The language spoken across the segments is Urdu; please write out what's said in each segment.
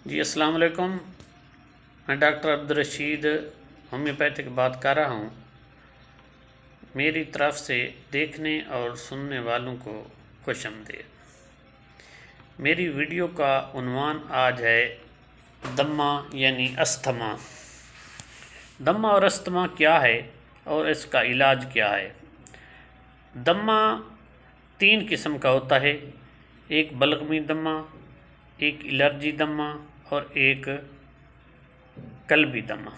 جی السلام علیکم، میں ڈاکٹر عبدالرشید ہومیوپیتھک بات کر رہا ہوں۔ میری طرف سے دیکھنے اور سننے والوں کو خوش آمدید۔ میری ویڈیو کا عنوان آج ہے دمہ یعنی استھما۔ دمہ اور استھما کیا ہے اور اس کا علاج کیا ہے؟ دمہ 3 قسم کا ہوتا ہے، ایک بلغمی دمہ، ایک الرجی دمہ اور ایک قلبی دمہ۔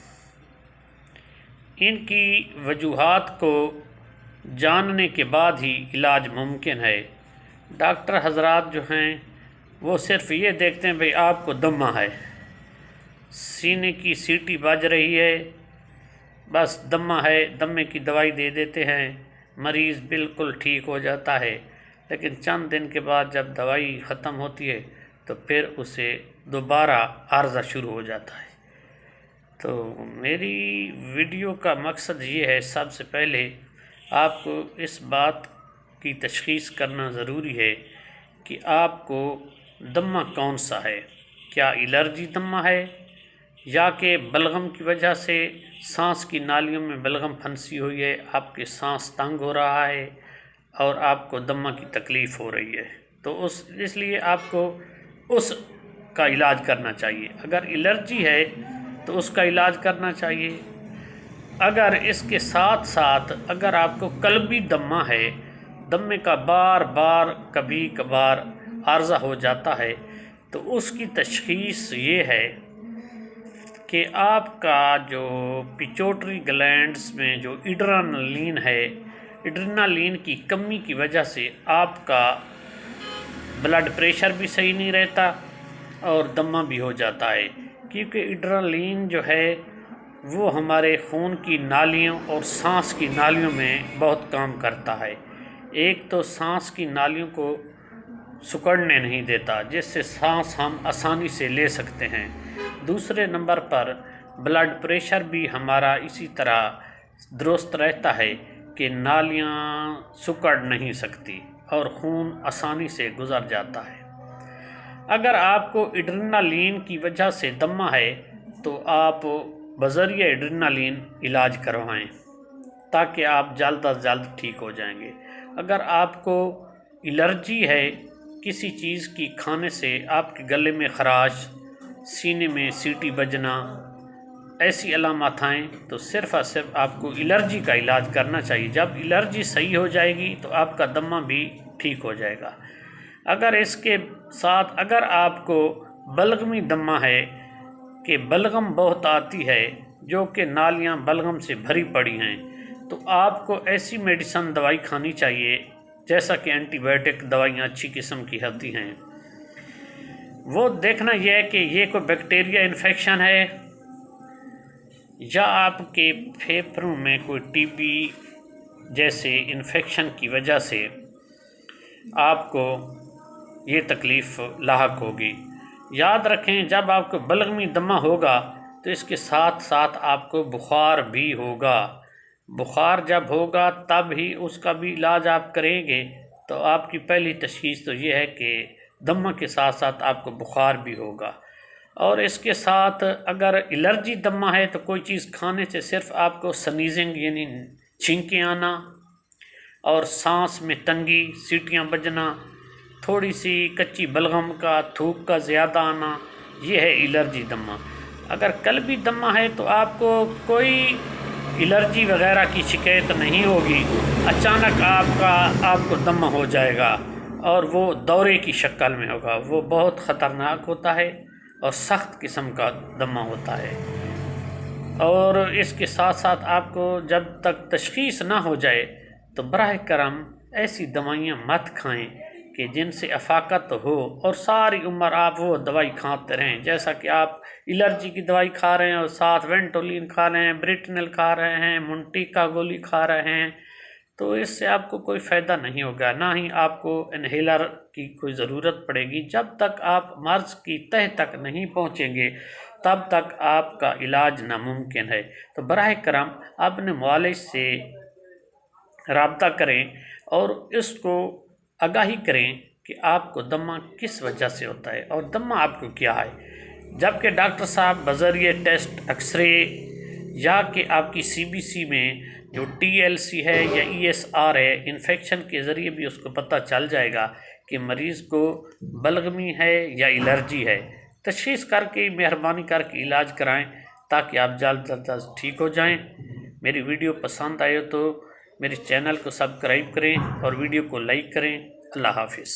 ان کی وجوہات کو جاننے کے بعد ہی علاج ممکن ہے۔ ڈاکٹر حضرات جو ہیں وہ صرف یہ دیکھتے ہیں بھئی آپ کو دمہ ہے، سینے کی سیٹی بج رہی ہے، بس دمہ ہے، دمے کی دوائی دے دیتے ہیں، مریض بالکل ٹھیک ہو جاتا ہے۔ لیکن چند دن کے بعد جب دوائی ختم ہوتی ہے تو پھر اسے دوبارہ عارضہ شروع ہو جاتا ہے۔ تو میری ویڈیو کا مقصد یہ ہے، سب سے پہلے آپ کو اس بات کی تشخیص کرنا ضروری ہے کہ آپ کو دمہ کون سا ہے، کیا الرجی دمہ ہے یا کہ بلغم کی وجہ سے سانس کی نالیوں میں بلغم پھنسی ہوئی ہے، آپ کے سانس تنگ ہو رہا ہے اور آپ کو دمہ کی تکلیف ہو رہی ہے، تو اس لیے آپ کو اس کا علاج کرنا چاہیے۔ اگر الرجی ہے تو اس کا علاج کرنا چاہیے۔ اگر اس کے ساتھ ساتھ اگر آپ کو قلبی دمہ ہے، دمے کا بار بار کبھی کبھار عارضہ ہو جاتا ہے، تو اس کی تشخیص یہ ہے کہ آپ کا جو پیچوٹری گلینڈز میں جو ایڈرینالین ہے، ایڈرینالین کی کمی کی وجہ سے آپ کا بلڈ پریشر بھی صحیح نہیں رہتا اور دمہ بھی ہو جاتا ہے، کیونکہ ایڈرینالین جو ہے وہ ہمارے خون کی نالیوں اور سانس کی نالیوں میں بہت کام کرتا ہے۔ ایک تو سانس کی نالیوں کو سکڑنے نہیں دیتا، جس سے سانس ہم آسانی سے لے سکتے ہیں۔ دوسرے نمبر پر بلڈ پریشر بھی ہمارا اسی طرح درست رہتا ہے کہ نالیاں سکڑ نہیں سکتی اور خون آسانی سے گزر جاتا ہے۔ اگر آپ کو ایڈرینالین کی وجہ سے دمہ ہے تو آپ بذریعہ ایڈرینالین علاج کروائیں تاکہ آپ جلد از جلد ٹھیک ہو جائیں گے۔ اگر آپ کو الرجی ہے کسی چیز کی کھانے سے، آپ کے گلے میں خراش، سینے میں سیٹی بجنا، ایسی علامات آئیں تو صرف اور صرف آپ کو الرجی کا علاج کرنا چاہیے۔ جب الرجی صحیح ہو جائے گی تو آپ کا دمہ بھی ٹھیک ہو جائے گا۔ اگر اس کے ساتھ اگر آپ کو بلغمی دمہ ہے کہ بلغم بہت آتی ہے جو کہ نالیاں بلغم سے بھری پڑی ہیں، تو آپ کو ایسی میڈیسن دوائی کھانی چاہیے جیسا کہ اینٹی بائیوٹک دوائیاں اچھی قسم کی ہوتی ہیں۔ وہ دیکھنا یہ ہے کہ یہ کوئی بیکٹیریا انفیکشن ہے یا آپ کے پھیپھڑوں میں کوئی ٹی بی جیسے انفیکشن کی وجہ سے آپ کو یہ تکلیف لاحق ہوگی۔ یاد رکھیں جب آپ کو بلغمی دمہ ہوگا تو اس کے ساتھ ساتھ آپ کو بخار بھی ہوگا۔ بخار جب ہوگا تب ہی اس کا بھی علاج آپ کریں گے، تو آپ کی پہلی تشخیص تو یہ ہے کہ دمہ کے ساتھ ساتھ آپ کو بخار بھی ہوگا۔ اور اس کے ساتھ اگر الرجی دمہ ہے تو کوئی چیز کھانے سے صرف آپ کو سنیزنگ یعنی چھینکیں آنا اور سانس میں تنگی، سیٹیاں بجنا، تھوڑی سی کچی بلغم کا تھوک کا زیادہ آنا، یہ ہے الرجی دمہ۔ اگر قلبی دمہ ہے تو آپ کو کوئی الرجی وغیرہ کی شکایت نہیں ہوگی، اچانک آپ کو دمہ ہو جائے گا اور وہ دورے کی شکل میں ہوگا۔ وہ بہت خطرناک ہوتا ہے اور سخت قسم کا دمہ ہوتا ہے۔ اور اس کے ساتھ ساتھ آپ کو جب تک تشخیص نہ ہو جائے تو براہ کرم ایسی دوائیاں مت کھائیں کہ جن سے افاقت ہو اور ساری عمر آپ وہ دوائی کھاتے رہیں، جیسا کہ آپ الرجی کی دوائی کھا رہے ہیں اور ساتھ وینٹولین کھا رہے ہیں، بریٹنل کھا رہے ہیں، منٹی کا گولی کھا رہے ہیں، تو اس سے آپ کو کوئی فائدہ نہیں ہوگا، نہ ہی آپ کو انہیلر کی کوئی ضرورت پڑے گی۔ جب تک آپ مرض کی تہ تک نہیں پہنچیں گے تب تک آپ کا علاج ناممکن ہے۔ تو براہ کرم اپنے معالج سے رابطہ کریں اور اس کو آگاہی کریں کہ آپ کو دمہ کس وجہ سے ہوتا ہے اور دمہ آپ کو کیا ہے۔ جبکہ ڈاکٹر صاحب بذریعہ ٹیسٹ ایکس رے یا کہ آپ کی سی بی سی میں جو ٹی ایل سی ہے یا ای ایس آر ہے انفیکشن کے ذریعے بھی اس کو پتہ چل جائے گا کہ مریض کو بلغمی ہے یا الرجی ہے۔ تشخیص کر کے مہربانی کر کے علاج کرائیں تاکہ آپ جلد از جلد ٹھیک ہو جائیں۔ میری ویڈیو پسند آئے تو میرے چینل کو سبسکرائب کریں اور ویڈیو کو لائک کریں۔ اللہ حافظ۔